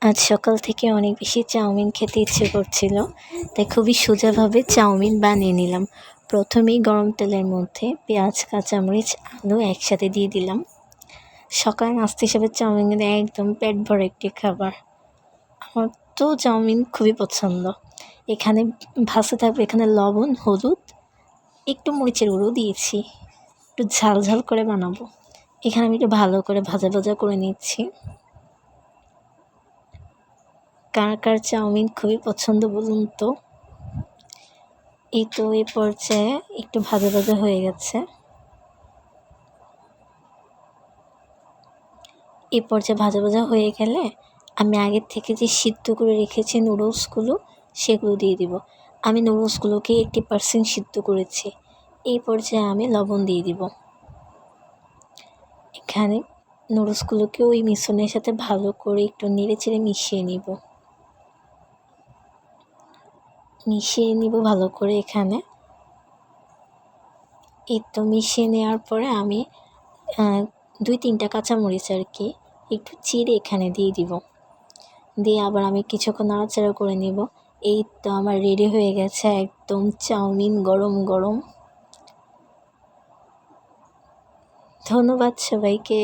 আজ সকাল থেকে অনেক বেশি চাউমিন খেতে ইচ্ছে করছিল, তাই খুবই সোজাভাবে চাউমিন বানিয়ে নিলাম। প্রথমেই গরম তেলের মধ্যে পেঁয়াজ, কাঁচামরিচ, আলু একসাথে দিয়ে দিলাম। সকালে নাস্তা হিসেবে চাউমিন কিন্তু একদম পেট ভরা একটি খাবার। আমার তো চাউমিন খুবই পছন্দ। এখানে ভাজতে থাকবে, এখানে লবণ, হলুদ, একটু মরিচের গুঁড়ো দিয়েছি, একটু ঝাল ঝাল করে বানাবো। এখানে আমি একটু ভালো করে ভাজা ভাজা করে নিচ্ছি। কার কার চাউমিন খুবই পছন্দ বলুন তো। এই তো এই পর্যায়ে একটু ভাজা ভাজা হয়ে গেছে। এই পর্যায়ে ভাজা ভাজা হয়ে গেলে আমি আগের থেকে যে সিদ্ধ করে রেখেছি নুডলসগুলো, সেগুলো দিয়ে দিব। আমি নুডলসগুলোকে 80% সিদ্ধ করেছি। এই পর্যায়ে আমি লবণ দিয়ে দিব। এখানে নুডলসগুলোকে ওই মিশ্রণের সাথে ভালো করে একটু নেড়ে চেড়ে মিশিয়ে নিব ভালো করে। এখানে এই তো মিশিয়ে নেওয়ার পরে আমি 2-3টা কাঁচামরিচ একটু চিড়ে এখানে দিয়ে দিব। দিয়ে আবার আমি কিছুক্ষণ নাড়াচাড়া করে নিব। এই তো আমার রেডি হয়ে গেছে একদম চাউমিন গরম গরম। ধন্যবাদ সবাইকে।